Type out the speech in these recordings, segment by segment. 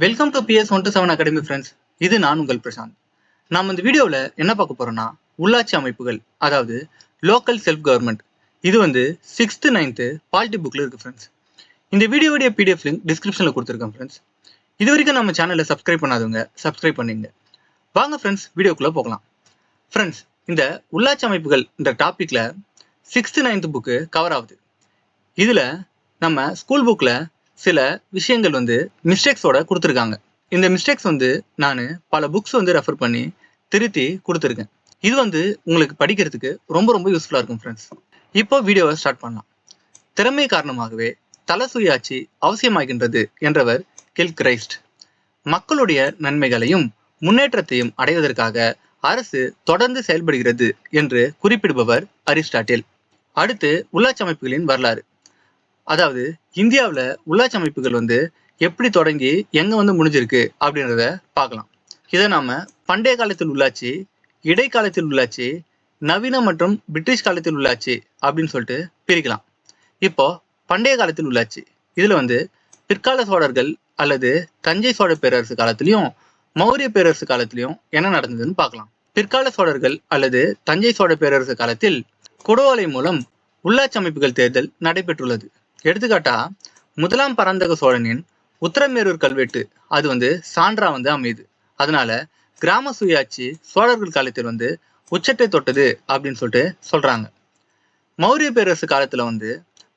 Welcome to PS 127 academy friends. இது நான் உங்கள் பிரசாந்த். நாம் இந்த வீடியோவில் என்ன பார்க்க போறோம்னா உள்ளாட்சி அமைப்புகள், அதாவது லோக்கல் செல்ஃப் கவர்மெண்ட். இது 6th 9th பாலிட்டி புக்கில் இருக்குது ஃப்ரெண்ட்ஸ். இந்த வீடியோவுடைய PDF லிங்க் டிஸ்கிரிப்ஷனில் கொடுத்துருக்கேன் ஃப்ரெண்ட்ஸ். இது வரைக்கும் நம்ம சேனலை சப்ஸ்கிரைப் பண்ணாதவங்க சப்ஸ்கிரைப் பண்ணிங்க. வாங்க ஃப்ரெண்ட்ஸ் வீடியோக்குள்ளே போகலாம். ஃப்ரெண்ட்ஸ், இந்த உள்ளாட்சி அமைப்புகள் இந்த டாப்பிக்கில் 6th 9th புக்கு கவர் ஆகுது. இதில் நம்ம ஸ்கூல் புக்கில் சில விஷயங்கள் மிஸ்டேக்ஸோட கொடுத்துருக்காங்க. இந்த மிஸ்டேக்ஸ் நான் பல புக்ஸ் ரெஃபர் பண்ணி திருத்தி கொடுத்துருக்கேன். இது உங்களுக்கு படிக்கிறதுக்கு ரொம்ப ரொம்ப யூஸ்ஃபுல்லாக இருக்கும் ஃப்ரெண்ட்ஸ். இப்போ வீடியோவை ஸ்டார்ட் பண்ணலாம். திறமை காரணமாகவே தல சுயாட்சி அவசியமாகின்றது என்றவர் கில்க்ரைஸ்ட். மக்களுடைய நன்மைகளையும் முன்னேற்றத்தையும் அடைவதற்காக அரசு தொடர்ந்து செயல்படுகிறது என்று குறிப்பிடுபவர் அரிஸ்டாட்டில். அடுத்து உள்ளாட்சி அமைப்புகளின் வரலாறு. அதாவது இந்தியாவில் உள்ளாட்சி அமைப்புகள் எப்படி தொடங்கி எங்கே முடிஞ்சிருக்கு அப்படின்றத பார்க்கலாம். இதை நாம் பண்டைய காலத்தில் உள்ளாட்சி, இடைக்காலத்தில் உள்ளாட்சி, நவீன மற்றும் பிரிட்டிஷ் காலத்தில் உள்ளாட்சி அப்படின்னு சொல்லிட்டு பிரிக்கலாம். இப்போ பண்டைய காலத்தில் உள்ளாட்சி இதில் பிற்கால சோழர்கள் அல்லது தஞ்சை சோழ பேரரசு காலத்திலையும் மௌரிய பேரரசு காலத்திலையும் என்ன நடந்ததுன்னு பார்க்கலாம். பிற்கால சோழர்கள் அல்லது தஞ்சை சோழ பேரரசு காலத்தில் குடவோலை மூலம் உள்ளாட்சி அமைப்புகள் தேர்தல் நடைபெற்றுள்ளது. எடுத்துக்காட்டா முதலாம் பராந்தக சோழனின் உத்தரமேரூர் கல்வெட்டு அது சான்றா அமையுது. அதனால கிராம சுயாட்சி சோழர்கள் காலத்தில் உச்சத்தை தொட்டது அப்படின்னு சொல்லிட்டு சொல்றாங்க. மௌரிய பேரரசு காலத்துல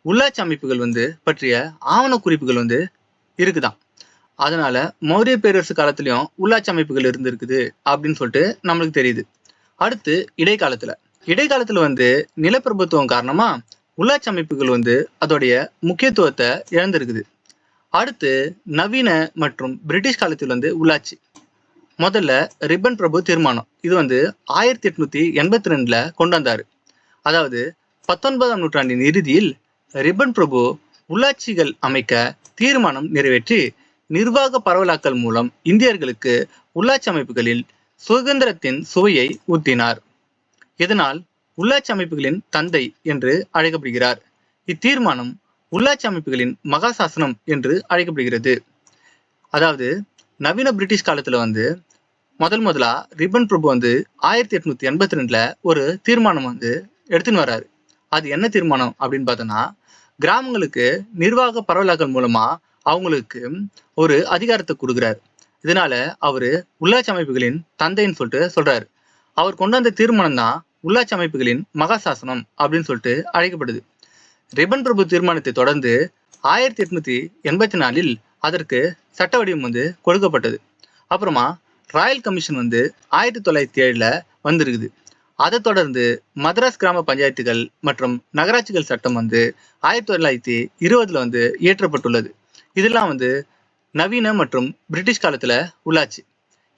உள்ளாட்சி அமைப்புகள் பற்றிய ஆவண குறிப்புகள் இருக்குதான். அதனால மௌரிய பேரரசு காலத்திலயும் உள்ளாட்சி அமைப்புகள் இருந்திருக்குது அப்படின்னு சொல்லிட்டு நம்மளுக்கு தெரியுது. அடுத்து இடைக்காலத்துல நிலப்பிரபுத்துவம் காரணமா உள்ளாட்சி அமைப்புகள் அதோடைய முக்கியத்துவத்தை இழந்திருக்குது. அடுத்து நவீன மற்றும் பிரிட்டிஷ் காலத்தில் உள்ளாட்சி. முதல்ல ரிப்பன் பிரபு தீர்மானம் இது 1882 கொண்டு வந்தாரு. அதாவது 19ஆம் நூற்றாண்டின் இறுதியில் ரிப்பன் பிரபு உள்ளாட்சிகள் அமைக்க தீர்மானம் நிறைவேற்றி நிர்வாக பரவலாக்கல் மூலம் இந்தியர்களுக்கு உள்ளாட்சி அமைப்புகளில் சுதந்திரத்தின் சுவையை ஊட்டினார். இதனால் உள்ளாட்சி அமைப்புகளின் தந்தை என்று அழைக்கப்படுகிறார். இத்தீர்மானம் உள்ளாட்சி அமைப்புகளின் மகாசாசனம் என்று அழைக்கப்படுகிறது. அதாவது நவீன பிரிட்டிஷ் காலத்துல முதலா ரிப்பன் பிரபு 1882 ஒரு தீர்மானம் எடுத்துன்னு வர்றாரு. அது என்ன தீர்மானம் அப்படின்னு பார்த்தோன்னா, கிராமங்களுக்கு நிர்வாக பரவலாக்கல் மூலமா அவங்களுக்கு ஒரு அதிகாரத்தை கொடுக்குறாரு. இதனால அவரு உள்ளாட்சி அமைப்புகளின் தந்தைன்னு சொல்லிட்டு சொல்றாரு. அவர் கொண்டு வந்த தீர்மானம் தான் உள்ளாட்சி அமைப்புகளின் மகாசாசனம் அப்படின்னு சொல்லிட்டு அழைக்கப்படுது. ரிப்பன் பிரபு தீர்மானத்தை தொடர்ந்து 1884 அதற்கு சட்ட வடிவம் கொடுக்கப்பட்டது. அப்புறமா ராயல் கமிஷன் 1907 வந்திருக்குது. அதை தொடர்ந்து மதராஸ் கிராம பஞ்சாயத்துகள் மற்றும் நகராட்சிகள் சட்டம் 1920 இயற்றப்பட்டுள்ளது. இதெல்லாம் நவீன மற்றும் பிரிட்டிஷ் காலத்துல உள்ளாட்சி.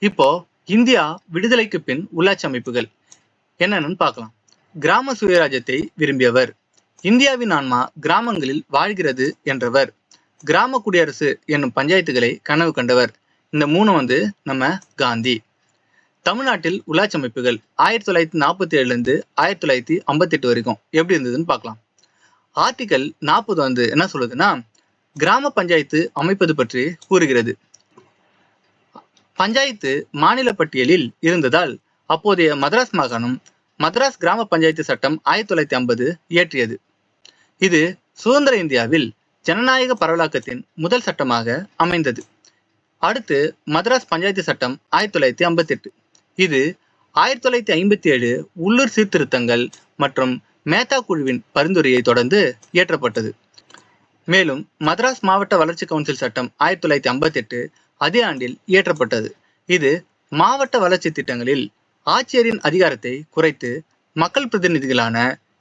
இப்போ இந்தியா விடுதலைக்கு பின் உள்ளாட்சி அமைப்புகள் என்னன்னு பார்க்கலாம். கிராம சுயராஜ்யத்தை விரும்பியவர், இந்தியாவின் ஆன்மா கிராமங்களில் வாழ்கிறது என்றவர், கிராம குடியரசு என்னும் பஞ்சாயத்துகளை கனவு கண்டவர். இந்த 3 நம்ம காந்தி. தமிழ்நாட்டில் உள்ளாட்சி அமைப்புகள் 1947 1958 வரைக்கும் எப்படி இருந்ததுன்னு பார்க்கலாம். ஆர்டிகல் 40 என்ன சொல்லுதுன்னா, கிராம பஞ்சாயத்து அமைப்பது பற்றி கூறுகிறது. பஞ்சாயத்து மாநில பட்டியலில் இருந்ததால் அப்போதைய மதராஸ் மாகாணம் மதராஸ் கிராம பஞ்சாயத்து சட்டம் 1950 இயற்றியது. இது சுதந்திர இந்தியாவில் ஜனநாயக பரவலாக்கத்தின் முதல் சட்டமாக அமைந்தது. அடுத்து மதராஸ் பஞ்சாயத்து சட்டம் 1958. இது 1957 உள்ளூர் சீர்திருத்தங்கள் மற்றும் மேத்தா குழுவின் பரிந்துரையை தொடர்ந்து இயற்றப்பட்டது. மேலும் மதராஸ் மாவட்ட வளர்ச்சி கவுன்சில் சட்டம் 1958 அதே ஆண்டில் இயற்றப்பட்டது. இது மாவட்ட வளர்ச்சி திட்டங்களில் ஆட்சியரின் அதிகாரத்தை குறைத்து மக்கள் பிரதிநிதிகளான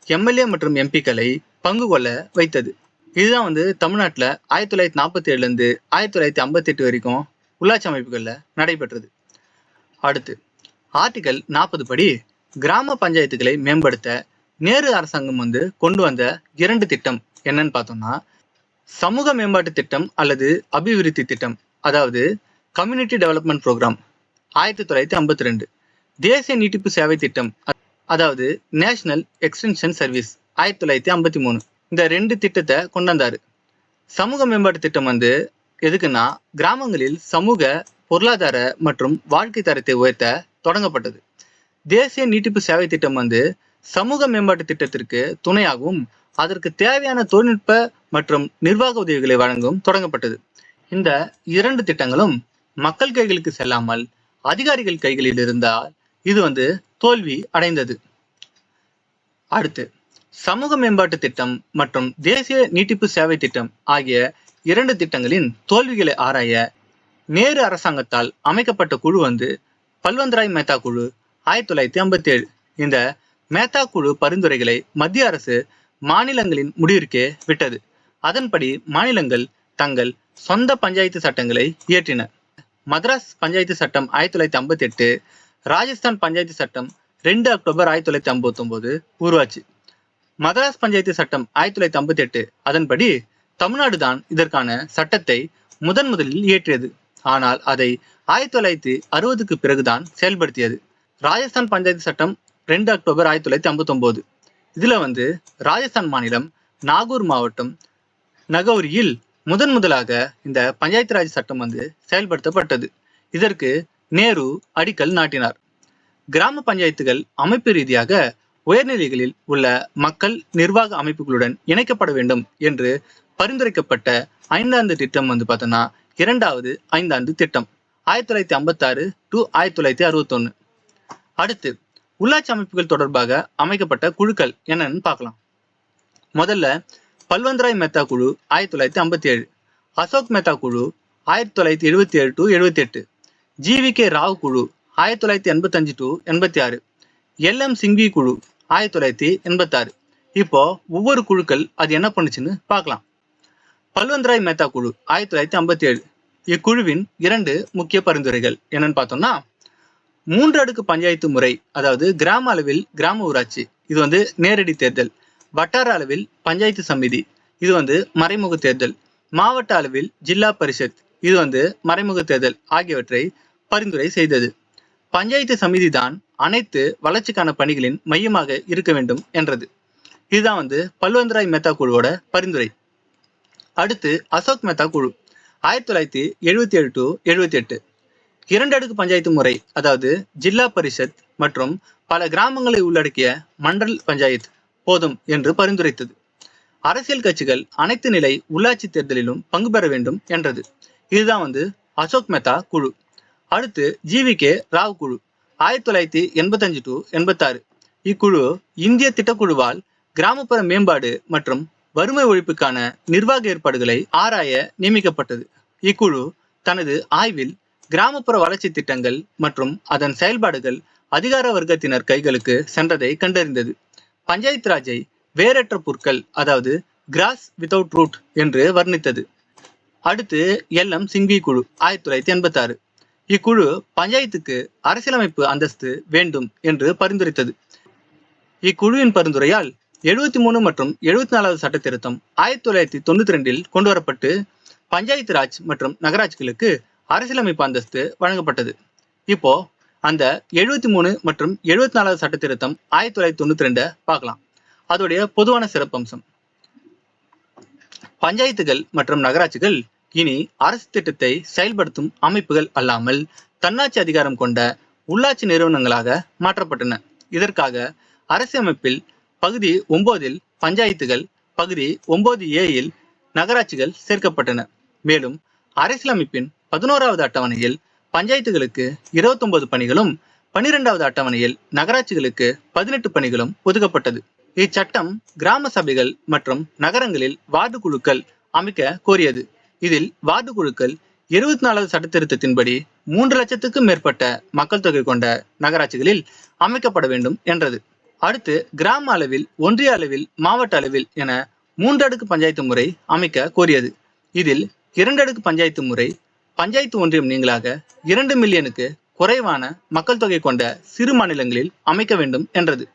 MLA மற்றும் MP-க்களை பங்கு கொள்ள வைத்தது. இதுதான் தமிழ்நாட்டில் 1947 1958 வரைக்கும் உள்ளாட்சி அமைப்புகளில் நடைபெற்றது. அடுத்து ஆர்டிகல் 40 படி கிராம பஞ்சாயத்துகளை மேம்படுத்த நேரு அரசாங்கம் கொண்டு வந்த 2 திட்டம் என்னன்னு பார்த்தோம்னா, சமூக மேம்பாட்டு திட்டம் அல்லது அபிவிருத்தி திட்டம், அதாவது கம்யூனிட்டி டெவலப்மெண்ட் ப்ரோக்ராம் 1952, தேசிய நீட்டிப்பு சேவை திட்டம், அதாவது நேஷனல் எக்ஸ்டென்ஷன் சர்வீஸ் 1953. இந்த 2 திட்டத்தை கொண்டு வந்தாரு. சமூக மேம்பாட்டு திட்டம் எதுக்குன்னா கிராமங்களில் சமூக, பொருளாதார மற்றும் வாழ்க்கை தரத்தை உயர்த்த தொடங்கப்பட்டது. தேசிய நீட்டிப்பு சேவை திட்டம் சமூக மேம்பாட்டு திட்டத்திற்கு துணையாகவும் அதற்கு தேவையான தொழில்நுட்ப மற்றும் நிர்வாக உதவிகளை வழங்கவும் தொடங்கப்பட்டது. இந்த 2 திட்டங்களும் மக்கள் கைகளுக்கு செல்லாமல் அதிகாரிகள் கைகளில் இருந்தால் இது தோல்வி அடைந்தது. அடுத்து, சமூக மேம்பாட்டு திட்டம் மற்றும் தேசிய நீட்டிப்பு சேவை திட்டம் ஆகிய 2 திட்டங்களின் தோல்விகளை ஆராய நேரு அரசாங்கத்தால் அமைக்கப்பட்ட குழு பல்வந்த்ராய் மேத்தா குழு 1957. இந்த மேத்தா குழு பரிந்துரைகளை மத்திய அரசு மாநிலங்களின் முடிவிற்கே விட்டது. அதன்படி மாநிலங்கள் தங்கள் சொந்த பஞ்சாயத்து சட்டங்களை இயற்றின. மദ്രാஸ் பஞ்சாயத்து சட்டம் 1958, ராஜஸ்தான் பஞ்சாயத்து சட்டம் 2 அக்டோபர் 1959 உருவாச்சு. மദ്രാஸ் பஞ்சாயத்து சட்டம் 1958 அதன்படி தமிழ்நாடு தான் இதற்கான சட்டத்தை முதலில் இயற்றியது. ஆனால் அதை 1960க்கு பிறகுதான் செயல்படுத்தியது. ராஜஸ்தான் பஞ்சாயத்து சட்டம் 2 அக்டோபர் 1959. இதுல ராஜஸ்தான் மாநிலம் நாகூர் மாவட்டம் நகௌரியில் முதலாக இந்த பஞ்சாயத்து ராஜ் சட்டம் செயல்படுத்தப்பட்டது. இதற்கு நேரு அடிக்கல் நாட்டினார். கிராம பஞ்சாயத்துகள் அமைப்பு ரீதியாக உயர்நிலைகளில் உள்ள மக்கள் நிர்வாக அமைப்புகளுடன் இணைக்கப்பட வேண்டும் என்று பரிந்துரைக்கப்பட்ட 5ஆண்டு திட்டம் பார்த்தோம்னா 2வது 5ஆண்டு திட்டம் 1956 to 1961. அடுத்து, உள்ளாட்சி அமைப்புகள் தொடர்பாக அமைக்கப்பட்ட குழுக்கள் என்னன்னு பார்க்கலாம். முதல்ல பல்வந்த்ராய் மேத்தா குழு 1957, அசோக் மேத்தா குழு 1977 to 78, GVK ராவ் குழு 1985 to 86, LM சிங்வி குழு 1986. இப்போ ஒவ்வொரு குழுக்கள் அது என்ன பண்ணுச்சுன்னு பார்க்கலாம். பல்வந்த்ராய் மேத்தா குழு 1957. இக்குழுவின் 2 முக்கிய பரிந்துரைகள் என்னன்னு பார்த்தோம்னா, 3 அடுக்கு பஞ்சாயத்து முறை, அதாவது கிராம அளவில் கிராம ஊராட்சி, இது நேரடி தேர்தல். வட்டார அளவில் பஞ்சாயத்து சமிதி, இது மறைமுக தேர்தல். மாவட்ட அளவில் ஜில்லா பரிஷத், இது மறைமுக தேர்தல் ஆகியவற்றை பரிந்துரை செய்தது. பஞ்சாயத்து சமிதி தான் அனைத்து வளர்ச்சிக்கான பணிகளின் மையமாக இருக்க வேண்டும் என்றது. இதுதான் பல்வந்த்ராய் மேத்தா குழுவோட பரிந்துரை. அடுத்து, அசோக் மேத்தா குழு 1977 to 78. 2 அடுக்கு பஞ்சாயத்து முறை, அதாவது ஜில்லா பரிஷத் மற்றும் பல கிராமங்களை உள்ளடக்கிய மண்டல் பஞ்சாயத் போதும் என்று பரிந்துரைத்தது. அரசியல் கட்சிகள் அனைத்து நிலை உள்ளாட்சி தேர்தலிலும் பங்கு பெற வேண்டும் என்றது. இதுதான் அசோக் மேத்தா குழு. அடுத்து, GVK ராவ் குழு 1985 to 86. இக்குழு இந்திய திட்டக்குழுவால் கிராமப்புற மேம்பாடு மற்றும் வறுமை ஒழிப்புக்கான நிர்வாக ஏற்பாடுகளை ஆராய நியமிக்கப்பட்டது. இக்குழு தனது ஆய்வில் கிராமப்புற வளர்ச்சி திட்டங்கள் மற்றும் அதன் செயல்பாடுகள் அதிகார வர்க்கத்தினர் கைகளுக்கு சென்றதை கண்டறிந்தது. பஞ்சாயத்து ராஜை வேரற்ற புற்கள், அதாவது கிராஸ் வித்தவுட் ரூட் என்று வர்ணித்தது. அடுத்து, LM சிங்வி குழு 1986. இக்குழு பஞ்சாயத்துக்கு அரசியலமைப்பு அந்தஸ்து வேண்டும் என்று பரிந்துரைத்தது. இக்குழுவின் பரிந்துரையால் 73 மற்றும் 74வது சட்ட திருத்தம் 1992 கொண்டு வரப்பட்டு பஞ்சாயத்து ராஜ் மற்றும் நகராட்சிகளுக்கு அரசியலமைப்பு அந்தஸ்து வழங்கப்பட்டது. இப்போ அந்த 73 மற்றும் 74வது சட்ட திருத்தம் 1992 பார்க்கலாம். அதோடைய பொதுவான சிறப்பம்சம், பஞ்சாயத்துகள் மற்றும் நகராட்சிகள் இனி அரசு திட்டத்தை செயல்படுத்தும் அமைப்புகள் அல்லாமல் தன்னாட்சி அதிகாரம் கொண்ட உள்ளாட்சி நிறுவனங்களாக மாற்றப்பட்டன. இதற்காக அரசியலமைப்பில் பகுதி 9 பஞ்சாயத்துகள், பகுதி 9A நகராட்சிகள் சேர்க்கப்பட்டன. மேலும் அரசியலமைப்பின் 11வது அட்டவணையில் பஞ்சாயத்துகளுக்கு 29 பணிகளும் 12வது அட்டவணையில் நகராட்சிகளுக்கு 18 பணிகளும் ஒதுக்கப்பட்டது. இச்சட்டம் கிராம சபைகள் மற்றும் நகரங்களில் வார்டு குழுக்கள் அமைக்க கோரியது. இதில் வார்டு குழுக்கள் 24வது சட்ட திருத்தத்தின்படி 3 லட்சத்துக்கும் மேற்பட்ட மக்கள் தொகை கொண்ட நகராட்சிகளில் அமைக்கப்பட வேண்டும் என்றது. அடுத்து, கிராம அளவில், ஒன்றிய அளவில், மாவட்ட அளவில் என 3 அடுக்கு பஞ்சாயத்து முறை அமைக்க கோரியது. இதில் 2 அடுக்கு பஞ்சாயத்து முறை பஞ்சாயத்து ஒன்றியம் நீங்களாக 2 மில்லியனுக்கு குறைவான மக்கள் தொகை கொண்ட சிறு மாநிலங்களில் அமைக்க வேண்டும் என்றது.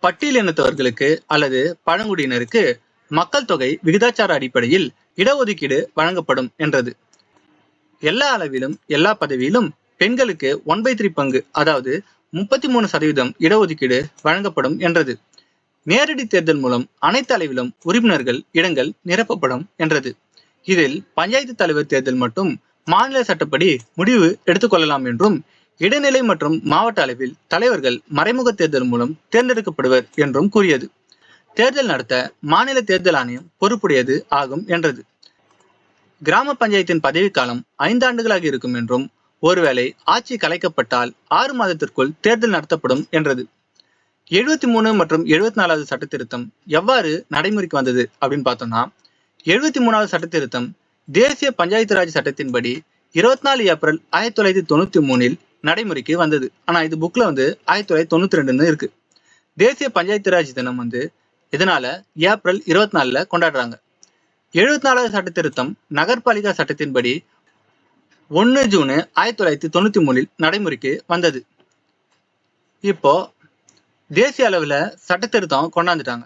பட்டியலினத்தவர்களுக்கு அல்லது பழங்குடியினருக்கு மக்கள் தொகை விகிதாச்சார அடிப்படையில் இடஒதுக்கீடு வழங்கப்படும் என்றது. எல்லா அளவிலும் எல்லா பதவியிலும் பெண்களுக்கு 1/3 பங்கு, அதாவது 33% இடஒதுக்கீடு வழங்கப்படும் என்றது. நேரடி தேர்தல் மூலம் அனைத்து அளவிலும் உறுப்பினர்கள் இடங்கள் நிரப்பப்படும் என்றது. இதில் பஞ்சாயத்து தலைவர் தேர்தல் மட்டும் மாநில சட்டப்படி முடிவு எடுத்துக்கொள்ளலாம் என்றும், இடைநிலை மற்றும் மாவட்ட அளவில் தலைவர்கள் மறைமுக தேர்தல் மூலம் தேர்ந்தெடுக்கப்படுவர் என்றும் கூறியது. தேர்தல் நடத்த மாநில தேர்தல் ஆணையம் பொறுப்புடையது ஆகும் என்றது. கிராம பஞ்சாயத்தின் பதவிக்காலம் 5 ஆண்டுகளாக இருக்கும் என்றும், ஒருவேளை ஆட்சி கலைக்கப்பட்டால் 6 மாதத்திற்குள் தேர்தல் நடத்தப்படும் என்றது. 73 மற்றும் 74வது சட்ட திருத்தம் எவ்வாறு நடைமுறைக்கு வந்தது அப்படின்னு பார்த்தோம்னா, 73வது சட்ட திருத்தம் தேசிய பஞ்சாயத்து ராஜ் சட்டத்தின்படி 24 ஏப்ரல் 1993 நடைமுறைக்கு வந்தது. ஆனா இது புக்ல 1992 இருக்கு. தேசிய பஞ்சாயத்து ராஜ் தினம் இதனால ஏப்ரல் 24 கொண்டாடுறாங்க. 74வது சட்ட திருத்தம் நகர்பாலிகா சட்டத்தின்படி 1 ஜூன் 1993 நடைமுறைக்கு வந்தது. இப்போ தேசிய அளவுல சட்ட திருத்தம் கொண்டாந்துட்டாங்க.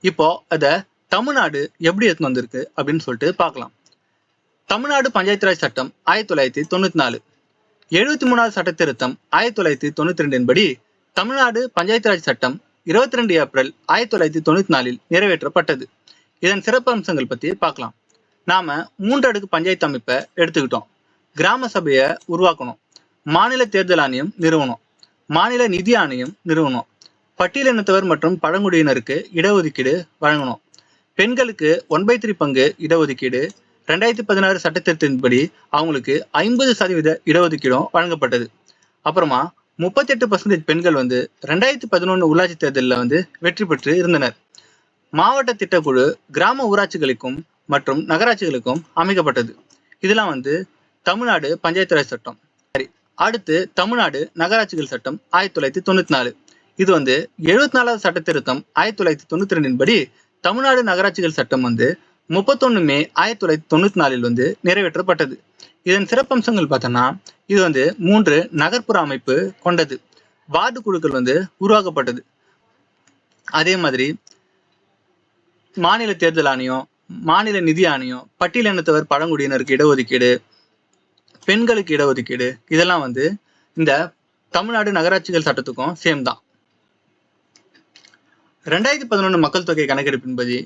இப்போ அத தமிழ்நாடு எப்படி எடுத்துன்னு வந்திருக்கு அப்படின்னு சொல்லிட்டு பார்க்கலாம். தமிழ்நாடு பஞ்சாயத்து ராஜ் சட்டம் 1994, 73வது சட்ட திருத்தம் 1992 படி தமிழ்நாடு பஞ்சாயத்து ராஜ் சட்டம் 22 ஏப்ரல் 1994 நிறைவேற்றப்பட்டது. இதன் சிறப்பம்சங்கள் பத்தி பார்க்கலாம். நாம 3 அடுக்கு பஞ்சாயத்து அமைப்பை எடுத்துக்கிட்டோம். கிராம சபையை உருவாக்கணும், மாநில தேர்தல் ஆணையம் நிறுவனம், மாநில நிதி ஆணையம் நிறுவனம், பட்டியலினத்தவர் மற்றும் பழங்குடியினருக்கு இடஒதுக்கீடு வழங்கணும், பெண்களுக்கு 1/3 பங்கு இடஒதுக்கீடு, 2016 சட்டத்திட்டத்தின்படி அவங்களுக்கு 50% இடஒதுக்கீடும் வழங்கப்பட்டது. அப்புறமா 38% பெண்கள் 2011 உள்ளாட்சி தேர்தலில் வெற்றி பெற்று இருந்தனர். மாவட்ட திட்டக்குழு கிராம ஊராட்சிகளுக்கும் மற்றும் நகராட்சிகளுக்கும் அமைக்கப்பட்டது. இதெல்லாம் தமிழ்நாடு பஞ்சாயத்து ராஜ் சட்டம். சரி, அடுத்து தமிழ்நாடு நகராட்சிகள் சட்டம் 1994. இது 74வது சட்ட திருத்தம் 1992 படி தமிழ்நாடு நகராட்சிகள் சட்டம் 31 மே 1994 நிறைவேற்றப்பட்டது. இதன் சிறப்பம்சங்கள் பார்த்தோம்னா, இது 3 நகர்ப்புற அமைப்பு கொண்டது. வார்டு குழுக்கள் உருவாக்கப்பட்டது. அதே மாதிரி மாநில தேர்தல் ஆணையம், மாநில நிதி ஆணையம், பட்டியலினத்தவர் பழங்குடியினருக்கு இடஒதுக்கீடு, பெண்களுக்கு இடஒதுக்கீடு, இதெல்லாம் இந்த தமிழ்நாடு நகராட்சிகள் சட்டத்துக்கும் சேம் தான். 2011 மக்கள் தொகை கணக்கெடுப்பின்படி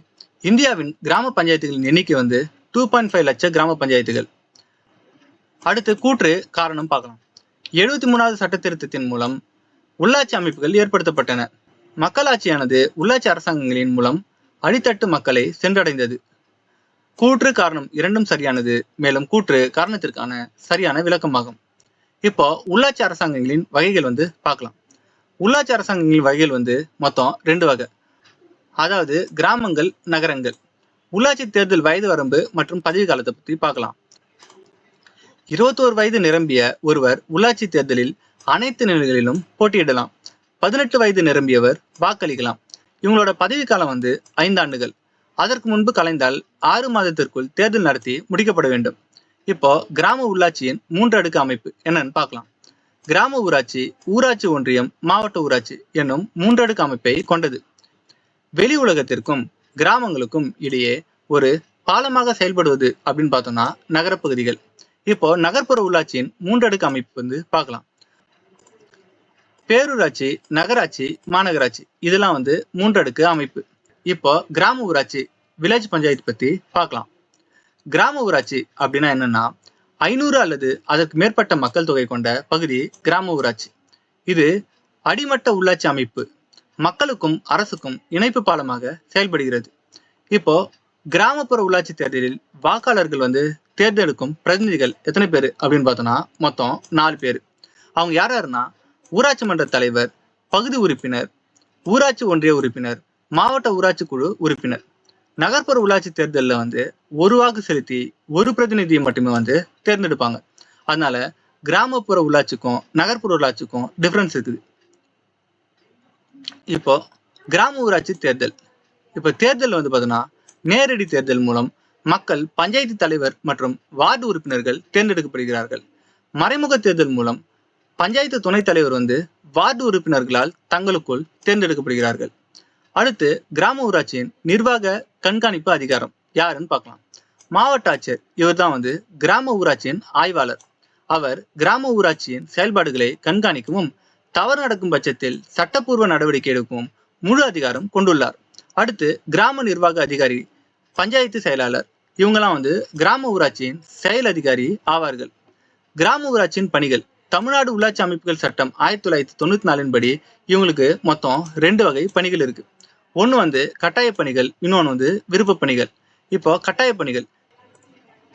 இந்தியாவின் கிராம பஞ்சாயத்துகளின் எண்ணிக்கை 2.5 லட்சம் கிராம பஞ்சாயத்துகள். அடுத்து கூற்று காரணம் பார்க்கலாம். 73வது சட்ட திருத்தத்தின் மூலம் உள்ளாட்சி அமைப்புகள் ஏற்படுத்தப்பட்டன. மக்களாட்சியானது உள்ளாட்சி அரசாங்கங்களின் மூலம் அடித்தட்டு மக்களை சென்றடைந்தது. கூற்று காரணம் இரண்டும் சரியானது, மேலும் கூற்று காரணத்திற்கான சரியான விளக்கமாகும். இப்போ உள்ளாட்சி அரசாங்கங்களின் வகைகள் பார்க்கலாம். உள்ளாட்சி அரசாங்கங்களின் வகைகள் மொத்தம் 2 வகை. அதாவது கிராமங்கள், நகரங்கள். உள்ளாட்சி தேர்தல் வயது வரம்பு மற்றும் பதவி காலத்தை பற்றி பார்க்கலாம். 21 வயது நிரம்பிய ஒருவர் உள்ளாட்சி தேர்தலில் அனைத்து நிலைகளிலும் போட்டியிடலாம். 18 வயது நிரம்பியவர் வாக்களிக்கலாம். இவங்களோட பதவி காலம் 5 ஆண்டுகள். அதற்கு முன்பு கலைந்தால் 6 மாதத்திற்குள் தேர்தல் நடத்தி முடிக்கப்பட வேண்டும். இப்போ கிராம உள்ளாட்சியின் 3 அடுக்கு அமைப்பு என்னன்னு பார்க்கலாம். கிராம ஊராட்சி, ஊராட்சி ஒன்றியம், மாவட்ட ஊராட்சி என்னும் 3 அடுக்கு அமைப்பை கொண்டது. வெளி உலகத்திற்கும் கிராமங்களுக்கும் இடையே ஒரு பாலமாக செயல்படுவது அப்படின்னு பார்த்தோம்னா நகரப்பகுதிகள். இப்போ நகர்ப்புற உள்ளாட்சியின் 3 அடுக்கு அமைப்பு பார்க்கலாம். பேரூராட்சி, நகராட்சி, மாநகராட்சி, இதெல்லாம் 3 அடுக்கு அமைப்பு. இப்போ கிராம ஊராட்சி, வில்லேஜ் பஞ்சாயத்து பத்தி பார்க்கலாம். கிராம ஊராட்சி அப்படின்னா என்னன்னா, 500 அல்லது அதற்கு மேற்பட்ட மக்கள் தொகை கொண்ட பகுதி கிராம ஊராட்சி. இது அடிமட்ட உள்ளாட்சி அமைப்பு. மக்களுக்கும் அரசுக்கும் இணைப்பு பாலமாக செயல்படுகிறது. இப்போ கிராமப்புற உள்ளாட்சி தேர்தலில் வாக்காளர்கள் தேர்ந்தெடுக்கும் பிரதிநிதிகள் எத்தனை பேர் அப்படின்னு பார்த்தோம்னா மொத்தம் 4 பேர். அவங்க யாருன்னா, ஊராட்சி மன்ற தலைவர், பகுதி உறுப்பினர், ஊராட்சி ஒன்றிய உறுப்பினர், மாவட்ட ஊராட்சி குழு உறுப்பினர். நகர்ப்புற உள்ளாட்சி தேர்தலில் ஒரு வாக்கு செலுத்தி ஒரு பிரதிநிதியை மட்டுமே தேர்ந்தெடுப்பாங்க. அதனால கிராமப்புற உள்ளாட்சிக்கும் நகர்ப்புற உள்ளாட்சிக்கும் டிஃபரன்ஸ் இருக்குது. இப்போ கிராம ஊராட்சி தேர்தல். இப்போ தேர்தல் பார்த்தோம்னா நேரடி தேர்தல் மூலம் மக்கள் பஞ்சாயத்து தலைவர் மற்றும் வார்டு உறுப்பினர்கள் தேர்ந்தெடுக்கப்படுகிறார்கள். மறைமுக தேர்தல் மூலம் பஞ்சாயத்து துணைத் தலைவர் வார்டு உறுப்பினர்களால் தங்களுக்குள் தேர்ந்தெடுக்கப்படுகிறார்கள். அடுத்து கிராம ஊராட்சியின் நிர்வாக கண்காணிப்பு அதிகாரம் யாருன்னு பார்க்கலாம். மாவட்ட ஆட்சியர், இவர் தான் கிராம ஊராட்சியின் ஆய்வாளர். அவர் கிராம ஊராட்சியின் செயல்பாடுகளை கண்காணிக்கவும் தவறு நடக்கும் பட்சத்தில் சட்டப்பூர்வ நடவடிக்கை எடுக்கவும் முழு அதிகாரம் கொண்டுள்ளார். அடுத்து கிராம நிர்வாக அதிகாரி, பஞ்சாயத்து செயலாளர், இவங்கெல்லாம் வந்து கிராம ஊராட்சியின் செயல் அதிகாரி ஆவார்கள். கிராம ஊராட்சியின் பணிகள். தமிழ்நாடு உள்ளாட்சி அமைப்புகள் சட்டம் 1994 படி இவங்களுக்கு மொத்தம் 2 வகை பணிகள் இருக்கு. ஒன்று வந்து கட்டாய பணிகள், இன்னொன்று வந்து விருப்ப பணிகள். இப்போ கட்டாய பணிகள்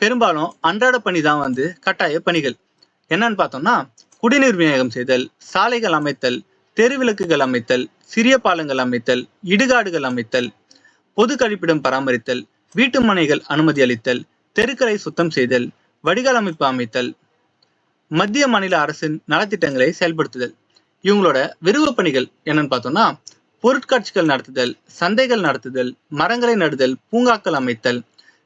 பெரும்பாலும் அன்றாட பணி தான் வந்து கட்டாய பணிகள். என்னன்னு பார்த்தோம்னா, குடிநீர் விநியோகம் செய்தல், சாலைகள் அமைத்தல், தெருவிளக்குகள் அமைத்தல், சிறிய பாலங்கள் அமைத்தல், இடுகாடுகள் அமைத்தல், பொது கழிப்பிடம் பராமரித்தல், வீட்டு மனைகள் அனுமதி அளித்தல், தெருக்களை சுத்தம் செய்தல், வடிகால் அமைப்பு அமைத்தல், மத்திய மாநில அரசின் நலத்திட்டங்களை செயல்படுத்துதல். இவங்களோட விருப்ப பணிகள் என்னன்னு பார்த்தோம்னா, பொருட்காட்சிகள் நடத்துதல், சந்தைகள் நடத்துதல், மரங்களை நடுதல், பூங்காக்கள் அமைத்தல்,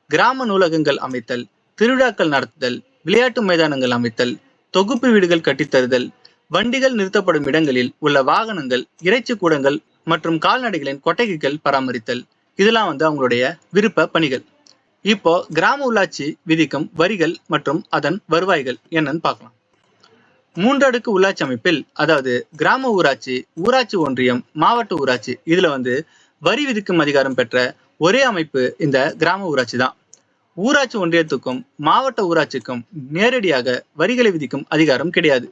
கிராம நூலகங்கள் அமைத்தல், திருவிழாக்கள் நடத்துதல், விளையாட்டு மைதானங்கள் அமைத்தல், தொகுப்பு வீடுகள் கட்டித்தருதல், வண்டிகள் நிறுத்தப்படும் இடங்களில் உள்ள வாகனங்கள், இறைச்சி கூடங்கள் மற்றும் கால்நடைகளின் கொட்டகைகள் பராமரித்தல். இதெல்லாம் வந்து அவங்களுடைய விருப்ப பணிகள். இப்போ கிராம உள்ளாட்சி விதிக்கும் வரிகள் மற்றும் அதன் வருவாய்கள் என்னன்னு பார்க்கலாம். 3 அடுக்கு உள்ளாட்சி அமைப்பில், அதாவது கிராம ஊராட்சி, ஊராட்சி ஒன்றியம், மாவட்ட ஊராட்சி, இதுல வந்து வரி விதிக்கும் அதிகாரம் பெற்ற ஒரே அமைப்பு இந்த கிராம ஊராட்சி தான். ஊராட்சி ஒன்றியத்துக்கும் மாவட்ட ஊராட்சிக்கும் நேரடியாக வரிகளை விதிக்கும் அதிகாரம் கிடையாது.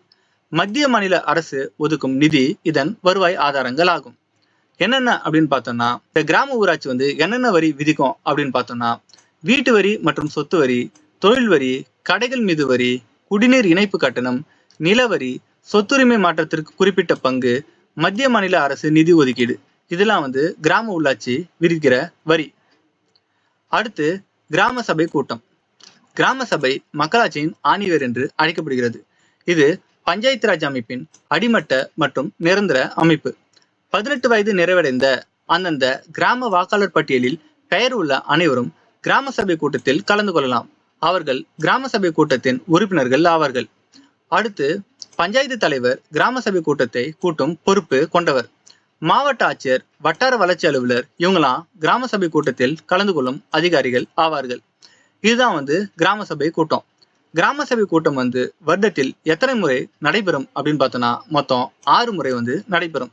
மத்திய மாநில அரசு ஒதுக்கும் நிதி இதன் வருவாய் ஆதாரங்கள் ஆகும். என்னென்ன அப்படின்னு பார்த்தோம்னா, இந்த கிராம ஊராட்சி வந்து என்னென்ன வரி விதிக்கும் அப்படின்னு பார்த்தோம்னா, வீட்டு வரி மற்றும் சொத்து வரி, தொழில் வரி, கடைகள் மீது வரி, குடிநீர் இணைப்பு கட்டணம், நிலவரி, சொத்துரிமை மாற்றத்திற்கு குறிப்பிட்ட பங்கு, மத்திய மாநில அரசு நிதி ஒதுக்கீடு, இதெல்லாம் வந்து கிராம உள்ளாட்சி விதிக்கிற வரி. அடுத்து கிராம சபை கூட்டம். கிராம சபை மக்களாட்சியின் ஆணிவேர் என்று அழைக்கப்படுகிறது. இது பஞ்சாயத்து ராஜ் அமைப்பின் அடிமட்ட மற்றும் நிரந்தர அமைப்பு. 18 வயது நிறைவடைந்த அந்தந்த கிராம வாக்காளர் பட்டியலில் பெயர் உள்ள அனைவரும் கிராம சபை கூட்டத்தில் கலந்து கொள்ளலாம். அவர்கள் கிராம சபை கூட்டத்தின் உறுப்பினர்கள் ஆவார்கள். அடுத்து பஞ்சாயத்து தலைவர் கிராம சபை கூட்டத்தை கூட்டும் பொறுப்பு கொண்டவர். மாவட்ட ஆட்சியர், வட்டார வளர்ச்சி அலுவலர், இவங்களாம் கிராம சபை கூட்டத்தில் கலந்து கொள்ளும் அதிகாரிகள் ஆவார்கள். இதுதான் வந்து கிராம சபை கூட்டம். கிராம சபை கூட்டம் வந்து வருடத்தில் எத்தனை முறை நடைபெறும் அப்படின்னு பார்த்தோம்னா, மொத்தம் 6 முறை வந்து நடைபெறும்.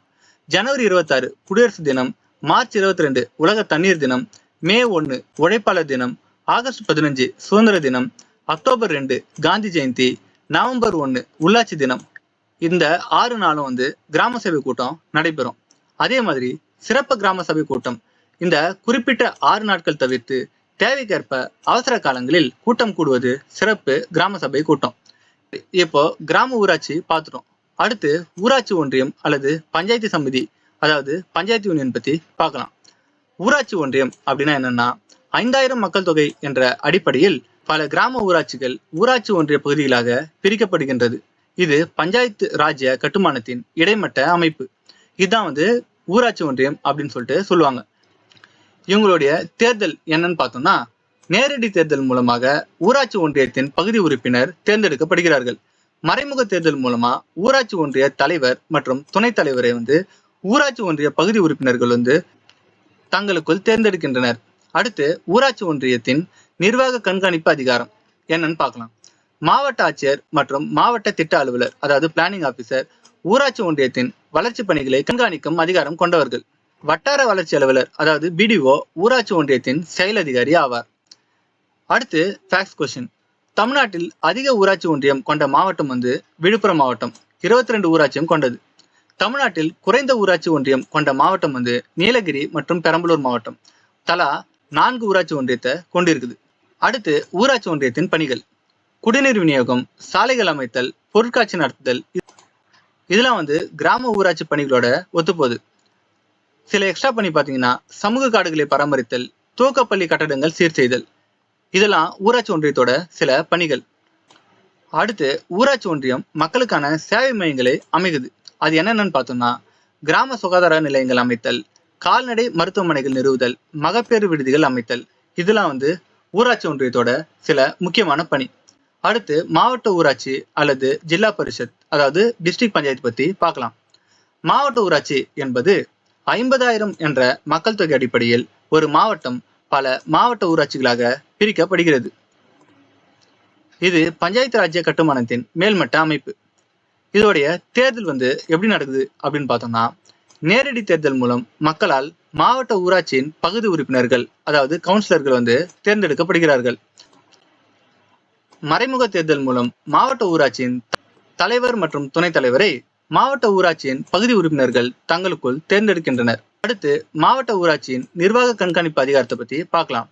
ஜனவரி 26 குடியரசு தினம், மார்ச் 22 உலக தண்ணீர் தினம், மே 1 உழைப்பாளர் தினம், ஆகஸ்ட் 15 சுதந்திர தினம், அக்டோபர் 2 காந்தி ஜெயந்தி, நவம்பர் 1 உள்ளாட்சி தினம். இந்த 6 நாளும் வந்து கிராம சபை கூட்டம் நடைபெறும். அதே மாதிரி சிறப்பு கிராம சபை கூட்டம் இந்த குறிப்பிட்ட 6 நாட்கள் தவிர்த்து தேவைக்கேற்ப அவசர காலங்களில் கூட்டம் கூடுவது சிறப்பு கிராம சபை கூட்டம். இப்போ கிராம ஊராட்சி பார்த்துட்டோம். அடுத்து ஊராட்சி ஒன்றியம் அல்லது பஞ்சாயத்து சமிதி, அதாவது பஞ்சாயத்து யூனியன் பத்தி பார்க்கலாம். ஊராட்சி ஒன்றியம் அப்படின்னா என்னன்னா, 5000 மக்கள் தொகை என்ற அடிப்படையில் பல கிராம ஊராட்சிகள் ஊராட்சி ஒன்றிய பகுதிகளாக பிரிக்கப்படுகின்றது. இது பஞ்சாயத்து ராஜ்ய கட்டுமானத்தின் இடைமட்ட அமைப்பு. இதுதான் வந்து ஊராட்சி ஒன்றியம் அப்படின்னு சொல்லிட்டு சொல்லுவாங்க. இவங்களுடைய தேர்தல் என்னன்னு பார்த்தோம்னா, நேரடி தேர்தல் மூலமாக ஊராட்சி ஒன்றியத்தின் பகுதி உறுப்பினர் தேர்ந்தெடுக்கப்படுகிறார்கள். மறைமுக தேர்தல் மூலமா ஊராட்சி ஒன்றிய தலைவர் மற்றும் துணைத் தலைவரை வந்து ஊராட்சி ஒன்றிய பகுதி உறுப்பினர்கள் வந்து தங்களுக்குள் தேர்ந்தெடுக்கின்றனர். அடுத்து ஊராட்சி ஒன்றியத்தின் நிர்வாக கண்காணிப்பு அதிகாரம் என்னன்னு பார்க்கலாம். மாவட்ட ஆட்சியர் மற்றும் மாவட்ட திட்ட அலுவலர், அதாவது பிளானிங் ஆபீசர், ஊராட்சி ஒன்றியத்தின் வளர்ச்சி பணிகளை கண்காணிக்கும் அதிகாரம் கொண்டவர்கள். வட்டார வளர்ச்சி அலுவலர், அதாவது பிடிஓ, ஊராட்சி ஒன்றியத்தின் செயல் அதிகாரி ஆவார். அடுத்து ஃபேக்ஸ் கொஸ்டின். தமிழ்நாட்டில் அதிக ஊராட்சி ஒன்றியம் கொண்ட மாவட்டம் வந்து விழுப்புரம் மாவட்டம், 22 ஊராட்சியும் கொண்டது. தமிழ்நாட்டில் குறைந்த ஊராட்சி ஒன்றியம் கொண்ட மாவட்டம் வந்து நீலகிரி மற்றும் பெரம்பலூர் மாவட்டம், தலா 4 ஊராட்சி ஒன்றியத்தை கொண்டிருக்குது. அடுத்து ஊராட்சி ஒன்றியத்தின் பணிகள். குடிநீர் விநியோகம், சாலைகள் அமைத்தல், பொருட்காட்சி நடத்துதல், இதெல்லாம் வந்து கிராம ஊராட்சி பணிகளோட ஒத்துப்போகுது. சில எக்ஸ்ட்ரா பண்ணி பார்த்தீங்கன்னா, சமூக காடுகளை பராமரித்தல், துவக்கப்பள்ளி கட்டடங்கள் சீர் செய்தல், இதெல்லாம் ஊராட்சி ஒன்றியத்தோட சில பணிகள். அடுத்து ஊராட்சி ஒன்றியம் மக்களுக்கான சேவை மையங்களை அமைக்குது. அது என்னென்னு பார்த்தோம்னா, கிராம சுகாதார நிலையங்கள் அமைத்தல், கால்நடை மருத்துவமனைகள் நிறுவுதல், மகப்பேறு விடுதிகள் அமைத்தல், இதெல்லாம் வந்து ஊராட்சி ஒன்றியத்தோட சில முக்கியமான பணி. அடுத்து மாவட்ட ஊராட்சி அல்லது ஜில்லா பரிஷத், அதாவது டிஸ்ட்ரிக்ட் பஞ்சாயத்து பத்தி பார்க்கலாம். மாவட்ட ஊராட்சி என்பது 50,000 என்ற மக்கள் தொகை அடிப்படையில் ஒரு மாவட்டம் பல மாவட்ட ஊராட்சிகளாக பிரிக்கப்படுகிறது. இது பஞ்சாயத்து ராஜ்ய கட்டுமானத்தின் மேல்மட்ட அமைப்பு. இதோடைய தேர்தல் வந்து எப்படி நடக்குது அப்படின்னு பார்த்தோம்னா, நேரடி தேர்தல் மூலம் மக்களால் மாவட்ட ஊராட்சியின் பகுதி உறுப்பினர்கள் அதாவது கவுன்சிலர்கள் வந்து தேர்ந்தெடுக்கப்படுகிறார்கள். மறைமுக தேர்தல் மூலம் மாவட்ட ஊராட்சியின் தலைவர் மற்றும் துணைத் தலைவரை மாவட்ட ஊராட்சியின் பகுதி உறுப்பினர்கள் தங்களுக்குள் தேர்ந்தெடுக்கின்றனர். அடுத்து மாவட்ட ஊராட்சியின் நிர்வாக கண்காணிப்பு அதிகாரத்தை பத்தி பார்க்கலாம்.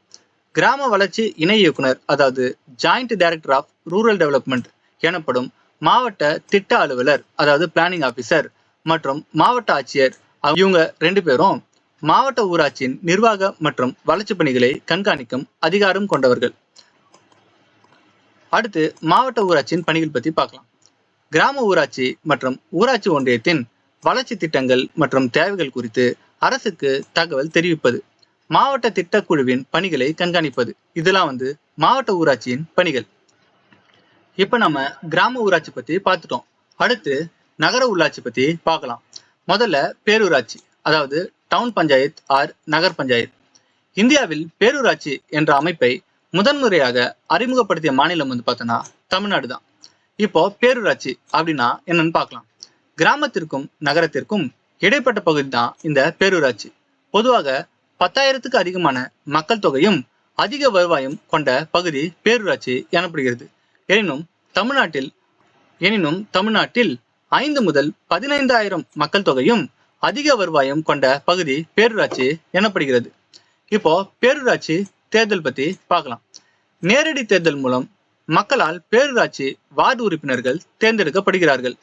கிராம வளர்ச்சி இணை இயக்குனர் அதாவது joint director of rural development எனப்படும் மாவட்ட திட்ட அலுவலர் அதாவது பிளானிங் ஆபீசர் மற்றும் மாவட்ட ஆட்சியர் இவங்க 2 பேரும் மாவட்ட ஊராட்சியின் நிர்வாக மற்றும் வளர்ச்சி பணிகளை கண்காணிக்கும் அதிகாரம் கொண்டவர்கள். அடுத்து மாவட்ட ஊராட்சியின் பணிகள் பத்தி பார்க்கலாம். கிராம ஊராட்சி மற்றும் ஊராட்சி ஒன்றியத்தின் வளர்ச்சி திட்டங்கள் மற்றும் தேவைகள் குறித்து அரசுக்கு தகவல் தெரிவிப்பது, மாவட்ட திட்டக்குழுவின் பணிகளை கண்காணிப்பது, இதெல்லாம் வந்து மாவட்ட ஊராட்சியின் பணிகள். இப்ப நம்ம கிராம ஊராட்சி பத்தி பார்த்துட்டோம். அடுத்து நகர உள்ளாட்சி பத்தி பார்க்கலாம். முதல்ல பேரூராட்சி அதாவது டவுன் பஞ்சாயத் ஆர் நகர் பஞ்சாயத். இந்தியாவில் பேரூராட்சி என்ற அமைப்பை முதன்முறையாக அறிமுகப்படுத்திய மாநிலம் வந்து பார்த்தோன்னா தமிழ்நாடு தான். இப்போ பேரூராட்சி அப்படின்னா என்னன்னு பார்க்கலாம். கிராமத்திற்கும் நகரத்திற்கும் இடைப்பட்ட பகுதி தான் இந்த பேரூராட்சி. பொதுவாக 10,000க்கு அதிகமான மக்கள் தொகையும் அதிக வருவாயும் கொண்ட பகுதி பேரூராட்சி எனப்படுகிறது. எனினும் தமிழ்நாட்டில் 5 முதல் 15,000 மக்கள் தொகையும் அதிக வருவாயும் கொண்ட பகுதி பேரூராட்சி எனப்படுகிறது. இப்போ பேரூராட்சி தேர்தல் பத்தி பார்க்கலாம். நேரடி தேர்தல் மூலம் மக்களால் பேரூராட்சி வார்டு உறுப்பினர்கள் தேர்ந்தெடுக்கப்படுகிறார்கள்.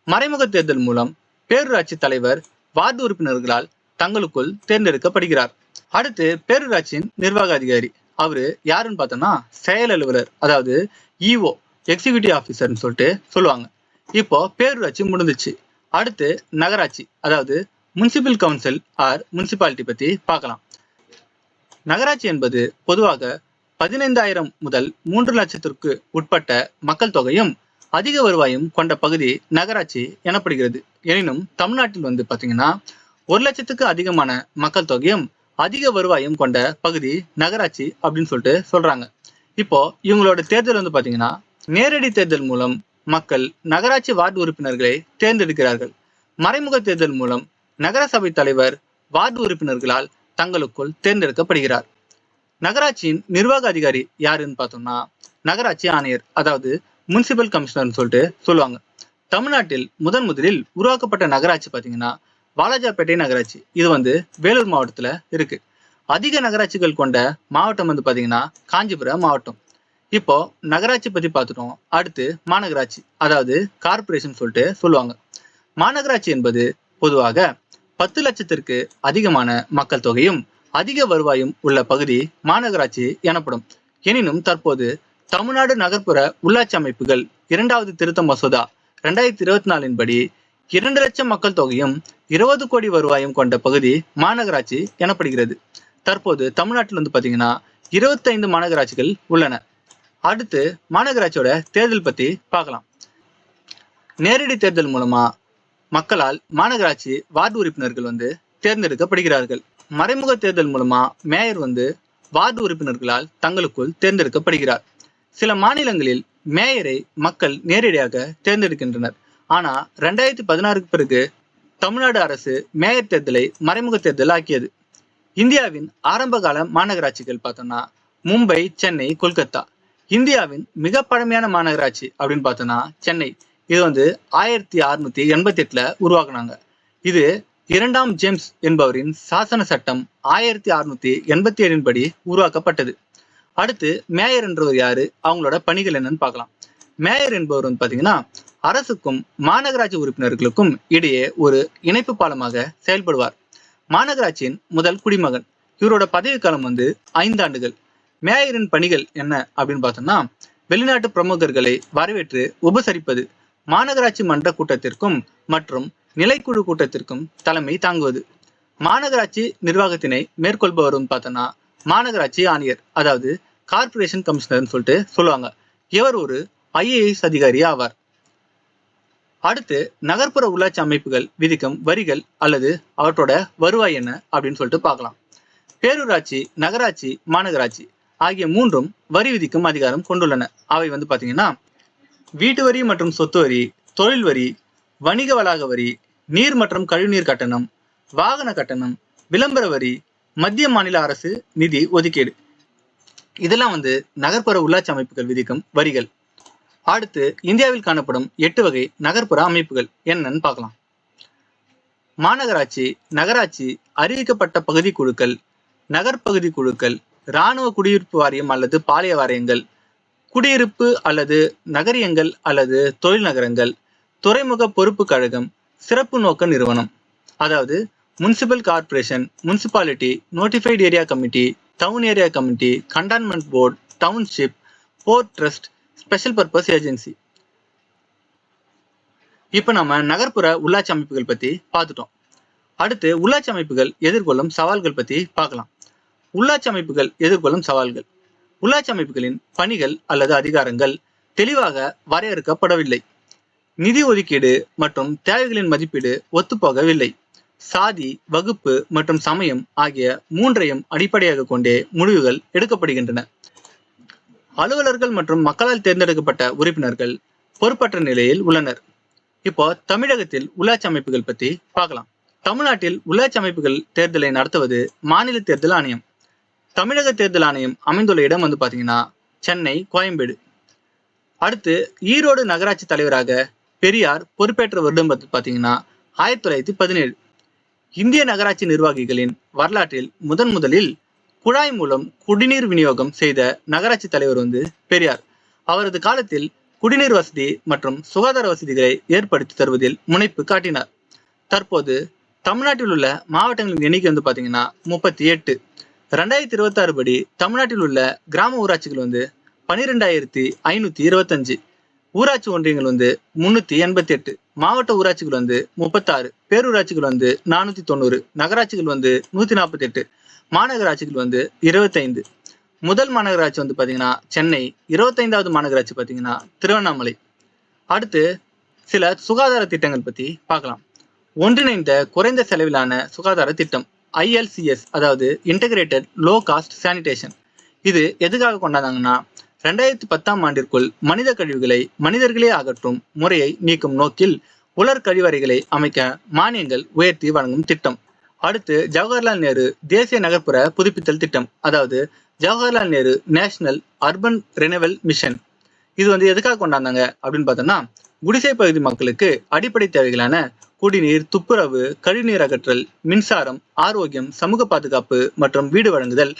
மறைமுக தேர்தல் மூலம் பேரூராட்சி தலைவர் வார்டு உறுப்பினர்களால் தங்களுக்குள் தேர்ந்தெடுக்கப்படுகிறார். அடுத்து பேரூராட்சியின் நிர்வாக அதிகாரி அவரு யாருன்னு பார்த்தோம்னா செயல் அலுவலர் அதாவது இஓ எக்ஸிகியூட்டிவ் ஆஃபீஸர்னு சொல்லிட்டு சொல்லுவாங்க. இப்போ பேரூராட்சி முடிஞ்சிச்சு. அடுத்து நகராட்சி அதாவது முனிசிபல் கவுன்சில் ஆர் முனிசிபாலிட்டி பத்தி பார்க்கலாம். நகராட்சி என்பது பொதுவாக 15,000 முதல் 3 லட்சத்திற்கு உட்பட்ட மக்கள் தொகையும் அதிக வருவாயும் கொண்ட பகுதி நகராட்சி எனப்படுகிறது. எனினும் தமிழ்நாட்டில் வந்து பாத்தீங்கன்னா 1 லட்சத்துக்கு அதிகமான மக்கள் தொகையும் அதிக வருவாயும் கொண்ட பகுதி நகராட்சி அப்படின்னு சொல்லிட்டு சொல்றாங்க. இப்போ இவங்களோட தேர்தல் வந்து பாத்தீங்கன்னா நேரடி தேர்தல் மூலம் மக்கள் நகராட்சி வார்டு உறுப்பினர்களை தேர்ந்தெடுக்கிறார்கள். மறைமுக தேர்தல் மூலம் நகரசபை தலைவர் வார்டு உறுப்பினர்களால் தங்களுக்குள் தேர்ந்தெடுக்கப்படுகிறார். நகராட்சியின் நிர்வாக அதிகாரி யாருன்னு பார்த்தோம்னா நகராட்சி ஆணையர் அதாவது முனிசிபல் கமிஷனர் சொல்லிட்டு சொல்லுவாங்க. தமிழ்நாட்டில் முதலில் உருவாக்கப்பட்ட நகராட்சி பாத்தீங்கன்னா வாலாஜாப்பேட்டை நகராட்சி. இது வந்து வேலூர் மாவட்டத்துல இருக்கு. அதிக நகராட்சிகள் கொண்ட மாவட்டம் வந்து பாத்தீங்கன்னா காஞ்சிபுரம் மாவட்டம். இப்போ நகராட்சி பத்தி பார்த்துட்டோம். அடுத்து மாநகராட்சி அதாவது கார்பரேஷன் சொல்லிட்டு சொல்லுவாங்க. மாநகராட்சி என்பது பொதுவாக 10 லட்சத்திற்கு அதிகமான மக்கள் தொகையும் அதிக வருவாயும் உள்ள பகுதி மாநகராட்சி எனப்படும். எனினும் தற்போது தமிழ்நாடு நகர்ப்புற உள்ளாட்சி அமைப்புகள் 2வது திருத்த மசோதா 2024 படி 2 லட்சம் மக்கள் தொகையும் 20 கோடி வருவாயும் கொண்ட பகுதி மாநகராட்சி எனப்படுகிறது. தற்போது தமிழ்நாட்டில் வந்து பாத்தீங்கன்னா 25 மாநகராட்சிகள் உள்ளன. அடுத்து மாநகராட்சியோட தேர்தல் பத்தி பார்க்கலாம். நேரடி தேர்தல் மூலமா மக்களால் மாநகராட்சி வார்டு உறுப்பினர்கள் வந்து தேர்ந்தெடுக்கப்படுகிறார்கள். மறைமுக தேர்தல் மூலமா மேயர் வந்து வார்டு உறுப்பினர்களால் தங்களுக்குள் தேர்ந்தெடுக்கப்படுகிறார். சில மாநிலங்களில் மேயரை மக்கள் நேரடியாக தேர்ந்தெடுக்கின்றனர். ஆனா 2016க்கு பிறகு தமிழ்நாடு அரசு மேயர் தேர்தலை மறைமுக தேர்தல் ஆக்கியது. இந்தியாவின் ஆரம்பகால மாநகராட்சிகள் பார்த்தோம்னா மும்பை, சென்னை, கொல்கத்தா. இந்தியாவின் மிக பழமையான மாநகராட்சி அப்படின்னு பார்த்தோம்னா சென்னை. இது வந்து 1688 உருவாக்குனாங்க. இது 2ஆம் ஜேம்ஸ் என்பவரின் சாசன சட்டம் 1687 படி உருவாக்கப்பட்டது. அடுத்து மேயர் என்றவர் யாரு, அவங்களோட பணிகள் என்னன்னு பார்க்கலாம். மேயர் என்பவர் வந்து பாத்தீங்கன்னா அரசுக்கும் மாநகராட்சி உறுப்பினர்களுக்கும் இடையே ஒரு இணைப்பு பாலமாக செயல்படுவார். மாநகராட்சியின் முதல் குடிமகன். இவரோட பதவிக்காலம் வந்து 5 ஆண்டுகள். மேயரின் பணிகள் என்ன அப்படின்னு பார்த்தோம்னா வெளிநாட்டு பிரமுகர்களை வரவேற்று உபசரிப்பது, மாநகராட்சி மன்ற கூட்டத்திற்கும் மற்றும் நிலைக்குழு கூட்டத்திற்கும் தலைமை தாங்குவது. மாநகராட்சி நிர்வாகத்தினை மேற்கொள்பவரும் பார்த்தோம்னா மாநகராட்சி ஆணையர் அதாவது கார்பரேஷன் கமிஷனர் சொல்லிட்டு சொல்லுவாங்க. இவர் ஒரு IAS அதிகாரி ஆவார். அடுத்து நகர்ப்புற உள்ளாட்சி அமைப்புகள் விதிக்கும் வரிகள் அல்லது அவற்றோட வருவாய் என்ன அப்படின்னு சொல்லிட்டு பார்க்கலாம். பேரூராட்சி, நகராட்சி, மாநகராட்சி ஆகிய 3ம் வரி விதிக்கும் அதிகாரம் கொண்டுள்ளன. அவை வந்து பாத்தீங்கன்னா வீட்டு வரி மற்றும் சொத்து வரி, தொழில் வரி, வணிக வளாக வரி, நீர் மற்றும் கழிவுநீர் கட்டணம், வாகன கட்டணம், விளம்பர வரி, மத்திய மாநில அரசு நிதி ஒதுக்கீடு, இதெல்லாம் நகர்ப்புற உள்ளாட்சி அமைப்புகள் விதிக்கும் வரிகள். அடுத்து இந்தியாவில் காணப்படும் 8 வகை நகர்ப்புற அமைப்புகள் என்னன்னு பார்க்கலாம். மாநகராட்சி, நகராட்சி, அறிவிக்கப்பட்ட பகுதி குழுக்கள், நகர்ப்பகுதி குழுக்கள், இராணுவ குடியிருப்பு வாரியம் அல்லது பாளைய வாரியங்கள், குடியிருப்பு அல்லது நகரியங்கள் அல்லது தொழில் நகரங்கள், துறைமுக பொறுப்பு கழகம், சிறப்பு நோக்க நிறுவனம், அதாவது municipal corporation, municipality, notified area committee, town area committee, cantonment board, township, port trust, special purpose agency. இப்போ நம்ம நகர்ப்புற உள்ளாட்சி அமைப்புகள் பத்தி பார்த்துட்டோம். அடுத்து உள்ளாட்சி அமைப்புகள் எதிர்கொள்ளும் சவால்கள் பத்தி பார்க்கலாம். உள்ளாட்சி அமைப்புகள் எதிர்கொள்ளும் சவால்கள். உள்ளாட்சி அமைப்புகளின் பணிகள் அல்லது அதிகாரங்கள் தெளிவாக வரையறுக்கப்படவில்லை. நிதி ஒதுக்கீடு மற்றும் தேவைகளின் மதிப்பீடு ஒத்துப்போகவில்லை. சாதி, வகுப்பு மற்றும் சமயம் ஆகிய 3ஐயும் அடிப்படையாக கொண்டே முடிவுகள் எடுக்கப்படுகின்றன. அலுவலர்கள் மற்றும் மக்களால் தேர்ந்தெடுக்கப்பட்ட உறுப்பினர்கள் பொறுப்பற்ற நிலையில் உள்ளனர். இப்போ தமிழகத்தில் உள்ளாட்சி அமைப்புகள் பத்தி பார்க்கலாம். தமிழ்நாட்டில் உள்ளாட்சி அமைப்புகள் தேர்தலை நடத்துவது மாநில தேர்தல் ஆணையம். தமிழக தேர்தல் ஆணையம் அமைந்துள்ள இடம் பாத்தீங்கன்னா சென்னை, கோயம்பேடு. அடுத்து ஈரோடு நகராட்சி தலைவராக பெரியார் பொறுப்பேற்ற வருடம் பாத்தீங்கன்னா 1917. இந்திய நகராட்சி நிர்வாகிகளின் வரலாற்றில் முதலில் குழாய் மூலம் குடிநீர் விநியோகம் செய்த நகராட்சி தலைவர் பெரியார். அவரது காலத்தில் குடிநீர் வசதி மற்றும் சுகாதார வசதிகளை ஏற்படுத்தி தருவதில் முனைப்பு காட்டினார். தற்போது தமிழ்நாட்டில் உள்ள மாவட்டங்களின் எண்ணிக்கை பாத்தீங்கன்னா 38. 2026 படி தமிழ்நாட்டில் உள்ள கிராம ஊராட்சிகள் 12,525, ஊராட்சி ஒன்றியங்கள் 388, மாவட்ட ஊராட்சிகள் 36, பேரூராட்சிகள் 490, நகராட்சிகள் 148, மாநகராட்சிகள் 25. முதல் மாநகராட்சி பாத்தீங்கன்னா சென்னை, 25வது மாநகராட்சி பாத்தீங்கன்னா திருவண்ணாமலை. அடுத்து சில சுகாதார திட்டங்கள் பத்தி பார்க்கலாம். ஒன்றிணைந்த குறைந்த செலவிலான சுகாதார திட்டம் ILCS, அதாவது இன்டகிரேட்டட் லோ காஸ்ட் சானிடேஷன். இது எதுக்காக கொண்டாந்தாங்கன்னா 2010ஆம் ஆண்டிற்குள் மனித கழிவுகளை மனிதர்களே அகற்றும் முறையை நீக்கும் நோக்கில் உலர் கழிவறைகளை அமைக்க மானியங்கள் உயர்த்தி வழங்கும் திட்டம். அடுத்து ஜவஹர்லால் நேரு தேசிய நகர்ப்புற புதுப்பித்தல் திட்டம், அதாவது Jawaharlal Nehru national urban renewal mission. இது எதுக்காக கொண்டாந்தாங்க அப்படின்னு பார்த்தோம்னா, குடிசை பகுதி மக்களுக்கு அடிப்படை தேவைகளான குடிநீர், துப்புரவு, கழிவுநீர் அகற்றல், மின்சாரம், ஆரோக்கியம், சமூக பாதுகாப்பு மற்றும் வீடு வழங்குதல்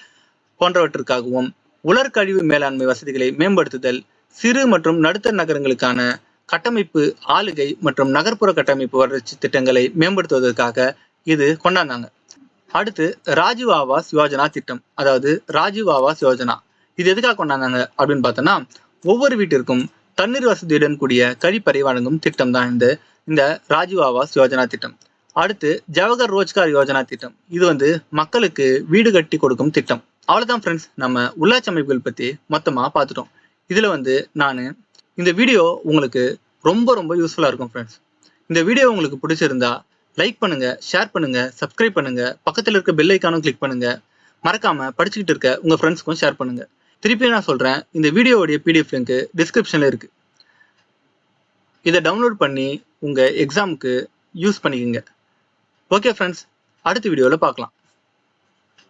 போன்றவற்றுக்காகவும், உலர் கழிவு மேலாண்மை வசதிகளை மேம்படுத்துதல், சிறு மற்றும் நடுத்தர நகரங்களுக்கான கட்டமைப்பு, ஆளுகை மற்றும் நகர்ப்புற கட்டமைப்பு வளர்ச்சி திட்டங்களை மேம்படுத்துவதற்காக இது கொண்டாந்தாங்க. அடுத்து ராஜீவ் ஆவாஸ் யோஜனா திட்டம், அதாவது ராஜீவ் ஆவாஸ் யோஜனா. இது எதுக்காக கொண்டாந்தாங்க அப்படின்னு பார்த்தோம்னா, ஒவ்வொரு வீட்டிற்கும் தண்ணீர் வசதியுடன் கூடிய கழிப்பறை வழங்கும் திட்டம் தான் இந்த ராஜீவ் ஆவாஸ் யோஜனா திட்டம். அடுத்து ஜவஹர் ரோஜ்கார் யோஜனா திட்டம். இது மக்களுக்கு வீடு கட்டி கொடுக்கும் திட்டம். அவ்வளவுதான் ஃப்ரெண்ட்ஸ், நம்ம உள்ளாட்சி அமைப்புகள் பத்தி மொத்தமா பார்த்துட்டோம். இதுல நான் இந்த வீடியோ உங்களுக்கு ரொம்ப யூஸ்ஃபுல்லா இருக்கும் ஃப்ரெண்ட்ஸ். இந்த வீடியோ உங்களுக்கு பிடிச்சிருந்தா லைக் பண்ணுங்க, ஷேர் பண்ணுங்க, சப்ஸ்கிரைப் பண்ணுங்க, பக்கத்துல இருக்க பெல் ஐக்கானும் கிளிக் பண்ணுங்க. மறக்காம படிச்சுக்கிட்டு இருக்க உங்க ஃப்ரெண்ட்ஸ்க்கும் ஷேர் பண்ணுங்க. திருப்பி நான் சொல்றேன், இந்த வீடியோவுடைய PDF லிங்க் டிஸ்கிரிப்ஷன்ல இருக்கு. இதை டவுன்லோட் பண்ணி உங்க எக்ஸாமுக்கு யூஸ் பண்ணிக்கோங்க. ஓகே ஃப்ரெண்ட்ஸ், அடுத்த வீடியோவில் பார்க்கலாம்.